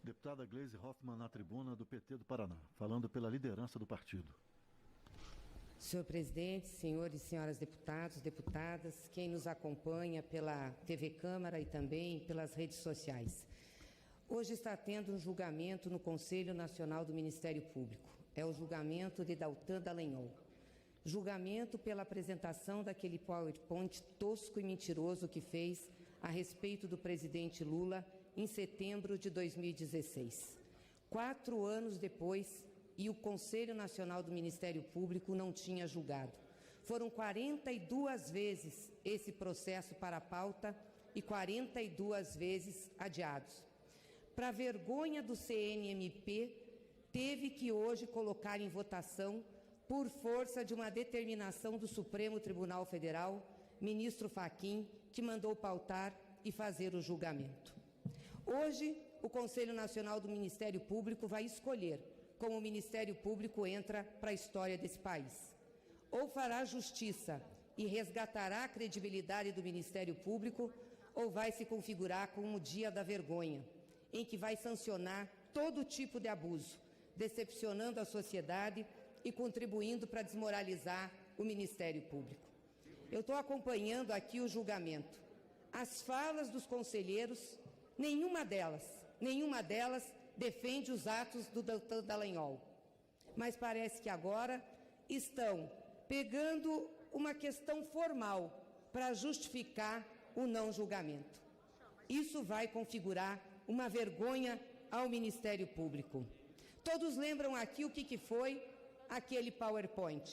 Deputada Gleisi Hoffmann na tribuna do PT do Paraná, falando pela liderança do partido. Senhor presidente, senhores e senhoras deputados, deputadas, quem nos acompanha pela TV Câmara e também pelas redes sociais. Hoje está tendo um julgamento no Conselho Nacional do Ministério Público. É o julgamento de Deltan Dallagnol. Julgamento pela apresentação daquele PowerPoint tosco e mentiroso que fez a respeito do presidente Lula em setembro de 2016. 4 anos depois, e o Conselho Nacional do Ministério Público não tinha julgado. Foram 42 vezes esse processo para a pauta e 42 vezes adiados. Para vergonha do CNMP, teve que hoje colocar em votação, por força de uma determinação do Supremo Tribunal Federal, ministro Fachin, que mandou pautar e fazer o julgamento. Hoje, o Conselho Nacional do Ministério Público vai escolher como o Ministério Público entra para a história desse país. Ou fará justiça e resgatará a credibilidade do Ministério Público, ou vai se configurar como o dia da vergonha, em que vai sancionar todo tipo de abuso, decepcionando a sociedade e contribuindo para desmoralizar o Ministério Público. Eu estou acompanhando aqui o julgamento. As falas dos conselheiros, nenhuma delas defende os atos do Deltan Dallagnol. Mas parece que agora estão pegando uma questão formal para justificar o não julgamento. Isso vai configurar uma vergonha ao Ministério Público. Todos lembram aqui o que foi aquele PowerPoint,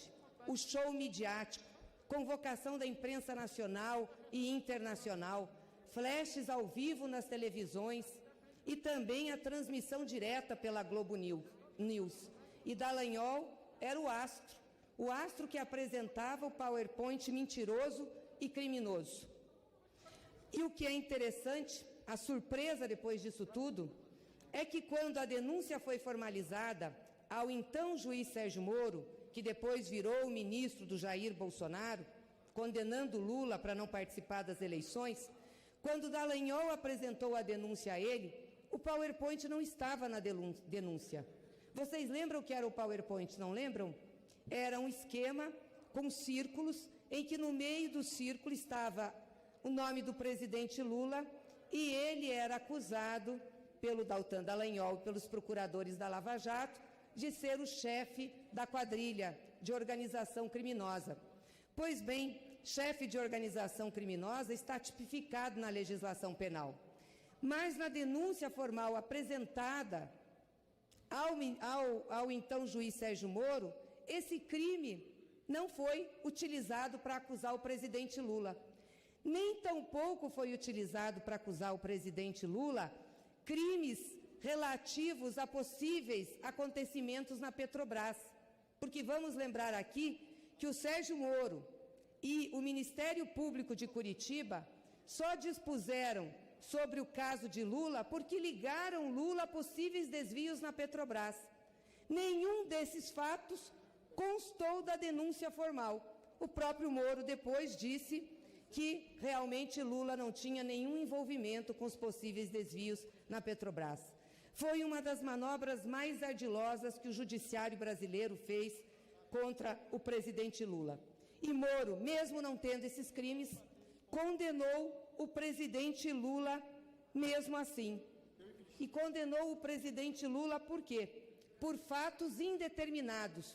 o show midiático, convocação da imprensa nacional e internacional, flashes ao vivo nas televisões e também a transmissão direta pela Globo News. E Dallagnol era o astro que apresentava o PowerPoint mentiroso e criminoso. E o que é interessante, a surpresa depois disso tudo, é que quando a denúncia foi formalizada ao então juiz Sérgio Moro, que depois virou o ministro do Jair Bolsonaro, condenando Lula para não participar das eleições, quando Dallagnol apresentou a denúncia a ele, o PowerPoint não estava na denúncia. Vocês lembram o que era o PowerPoint, não lembram? Era um esquema com círculos, em que no meio do círculo estava o nome do presidente Lula e ele era acusado pelo Deltan Dallagnol, pelos procuradores da Lava Jato, de ser o chefe da quadrilha de organização criminosa. Pois bem, chefe de organização criminosa está tipificado na legislação penal. Mas na denúncia formal apresentada ao então juiz Sérgio Moro, esse crime não foi utilizado para acusar o presidente Lula. Nem tampouco foi utilizado para acusar o presidente Lula crimes relativos a possíveis acontecimentos na Petrobras. Porque vamos lembrar aqui que o Sérgio Moro e o Ministério Público de Curitiba só dispuseram sobre o caso de Lula porque ligaram Lula a possíveis desvios na Petrobras. Nenhum desses fatos constou da denúncia formal. O próprio Moro depois disse que realmente Lula não tinha nenhum envolvimento com os possíveis desvios na Petrobras. Foi uma das manobras mais ardilosas que o judiciário brasileiro fez contra o presidente Lula. E Moro, mesmo não tendo esses crimes, condenou o presidente Lula mesmo assim. E condenou o presidente Lula por quê? Por fatos indeterminados.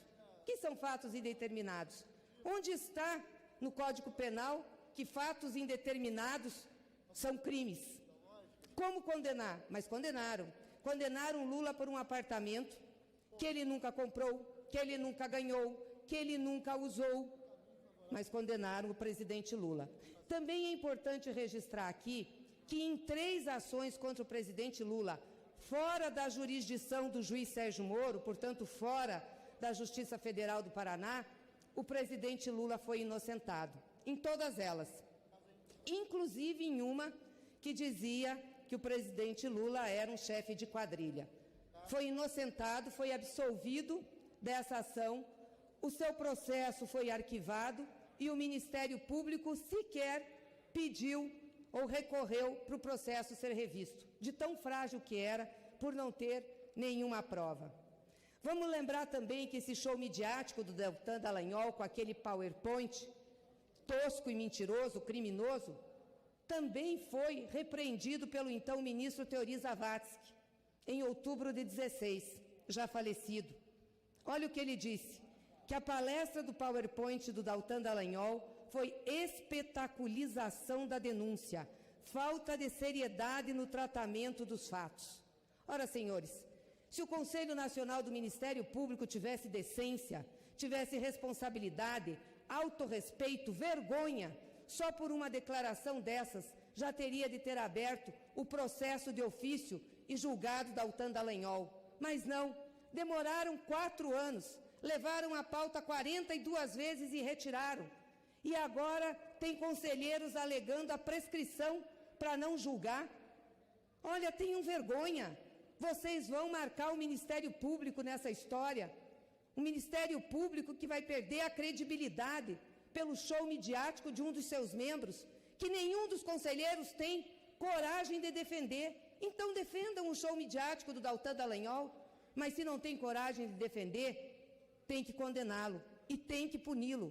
O que são fatos indeterminados? Onde está no Código Penal que fatos indeterminados são crimes? Como condenar? Mas condenaram. Condenaram Lula por um apartamento que ele nunca comprou, que ele nunca ganhou, que ele nunca usou, mas condenaram o presidente Lula. Também é importante registrar aqui que em 3 ações contra o presidente Lula, fora da jurisdição do juiz Sérgio Moro, portanto fora da Justiça Federal do Paraná, o presidente Lula foi inocentado. Em todas elas, inclusive em uma que dizia que o presidente Lula era um chefe de quadrilha. Foi inocentado, foi absolvido dessa ação, o seu processo foi arquivado e o Ministério Público sequer pediu ou recorreu para o processo ser revisto, de tão frágil que era, por não ter nenhuma prova. Vamos lembrar também que esse show midiático do Deltan Dallagnol, com aquele PowerPoint tosco e mentiroso, criminoso, também foi repreendido pelo então ministro Teori Zavascki, em outubro de 16, já falecido. Olha o que ele disse, que a palestra do PowerPoint do Deltan Dallagnol foi espetaculização da denúncia, falta de seriedade no tratamento dos fatos. Ora, senhores, se o Conselho Nacional do Ministério Público tivesse decência, tivesse responsabilidade, autorrespeito, vergonha, só por uma declaração dessas já teria de ter aberto o processo de ofício e julgado Deltan Dallagnol. Mas não, demoraram 4 anos, levaram a pauta 42 vezes e retiraram. E agora tem conselheiros alegando a prescrição para não julgar. Olha, tenham vergonha. Vocês vão marcar o Ministério Público nessa história. Um Ministério Público que vai perder a credibilidade pelo show midiático de um dos seus membros, que nenhum dos conselheiros tem coragem de defender. Então defendam o show midiático do Deltan Dallagnol, mas se não tem coragem de defender, tem que condená-lo e tem que puni-lo.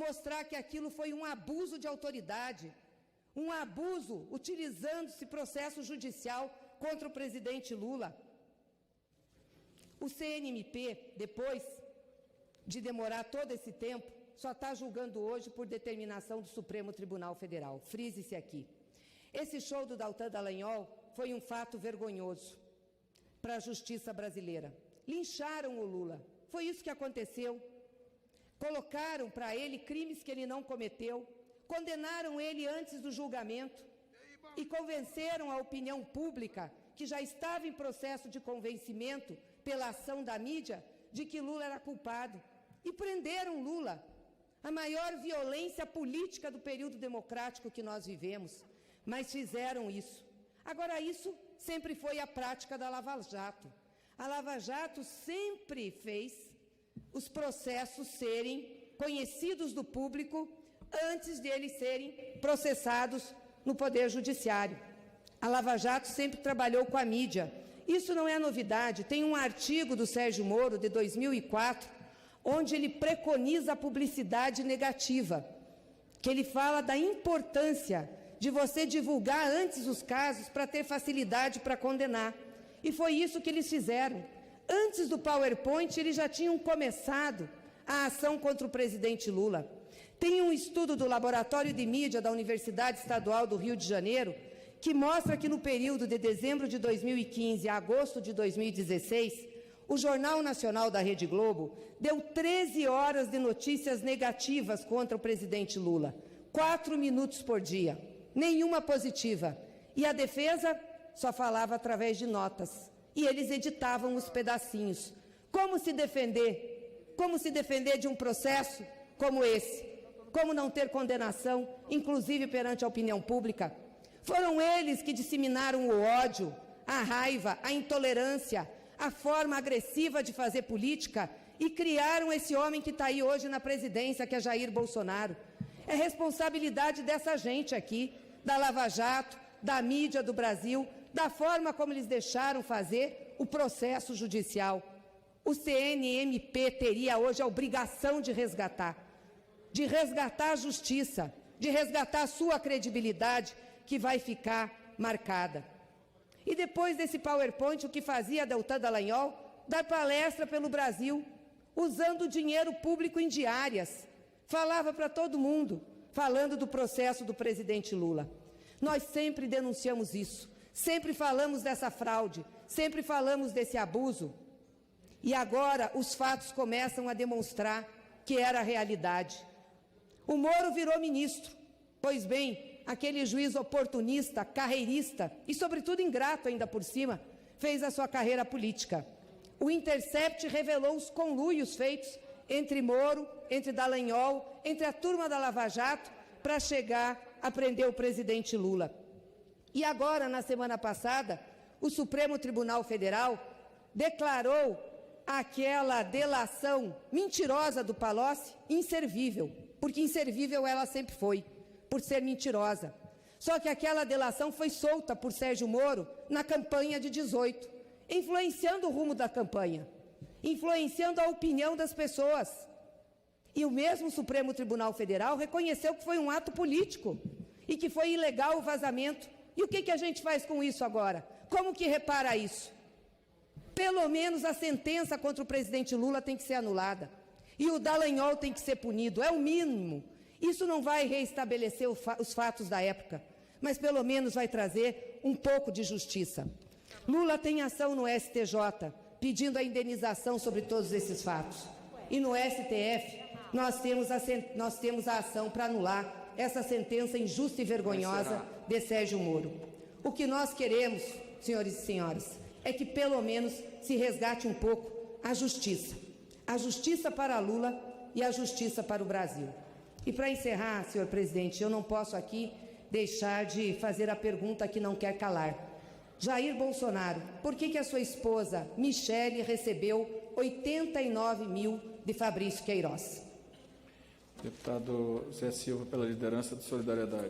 Mostrar que aquilo foi um abuso de autoridade, um abuso utilizando-se processo judicial contra o presidente Lula. O CNMP, depois de demorar todo esse tempo, só está julgando hoje por determinação do Supremo Tribunal Federal. Frise-se aqui. Esse show do Deltan Dallagnol foi um fato vergonhoso para a justiça brasileira. Lincharam o Lula. Foi isso que aconteceu. Colocaram para ele crimes que ele não cometeu, condenaram ele antes do julgamento e convenceram a opinião pública, que já estava em processo de convencimento pela ação da mídia, de que Lula era culpado. E prenderam Lula. A maior violência política do período democrático que nós vivemos. Mas fizeram isso. Agora, isso sempre foi a prática da Lava Jato. A Lava Jato sempre fez os processos serem conhecidos do público antes de eles serem processados no Poder Judiciário. A Lava Jato sempre trabalhou com a mídia. Isso não é novidade. Tem um artigo do Sérgio Moro, de 2004, onde ele preconiza a publicidade negativa, que ele fala da importância de você divulgar antes os casos para ter facilidade para condenar. E foi isso que eles fizeram. Antes do PowerPoint, eles já tinham começado a ação contra o presidente Lula. Tem um estudo do Laboratório de Mídia da Universidade Estadual do Rio de Janeiro, que mostra que no período de dezembro de 2015 a agosto de 2016, o Jornal Nacional da Rede Globo deu 13 horas de notícias negativas contra o presidente Lula. 4 minutos por dia. Nenhuma positiva. E a defesa só falava através de notas. E eles editavam os pedacinhos. Como se defender? Como se defender de um processo como esse? Como não ter condenação, inclusive perante a opinião pública? Foram eles que disseminaram o ódio, a raiva, a intolerância, a forma agressiva de fazer política e criaram esse homem que está aí hoje na presidência, que é Jair Bolsonaro. É responsabilidade dessa gente aqui, da Lava Jato, da mídia do Brasil, da forma como eles deixaram fazer o processo judicial. O CNMP teria hoje a obrigação de resgatar a justiça, de resgatar a sua credibilidade, que vai ficar marcada. E depois desse PowerPoint, o que fazia Deltan Dallagnol? Dar palestra pelo Brasil, usando dinheiro público em diárias. Falava para todo mundo, falando do processo do presidente Lula. Nós sempre denunciamos isso, sempre falamos dessa fraude, sempre falamos desse abuso. E agora os fatos começam a demonstrar que era a realidade. O Moro virou ministro. Pois bem, aquele juiz oportunista, carreirista e, sobretudo, ingrato ainda por cima, fez a sua carreira política. O Intercept revelou os conluios feitos entre Moro, entre Dallagnol, entre a turma da Lava Jato, para chegar a prender o presidente Lula. E agora, na semana passada, o Supremo Tribunal Federal declarou aquela delação mentirosa do Palocci inservível, porque inservível ela sempre foi, por ser mentirosa. Só que aquela delação foi solta por Sérgio Moro na campanha de 18. influenciando o rumo da campanha, influenciando a opinião das pessoas. E o mesmo Supremo Tribunal Federal reconheceu que foi um ato político e que foi ilegal o vazamento. E o que a gente faz com isso agora? Como que repara isso? Pelo menos a sentença contra o presidente Lula tem que ser anulada. E o Dallagnol tem que ser punido, é o mínimo. Isso não vai reestabelecer os fatos da época, mas pelo menos vai trazer um pouco de justiça. Lula tem ação no STJ, pedindo a indenização sobre todos esses fatos. E no STF, nós temos a ação para anular essa sentença injusta e vergonhosa de Sérgio Moro. O que nós queremos, senhores e senhoras, é que pelo menos se resgate um pouco a justiça para Lula e a justiça para o Brasil. E para encerrar, senhor presidente, eu não posso aqui deixar de fazer a pergunta que não quer calar. Jair Bolsonaro, por que a sua esposa, Michele, recebeu 89 mil de Fabrício Queiroz? Deputado Zé Silva, pela liderança do Solidariedade.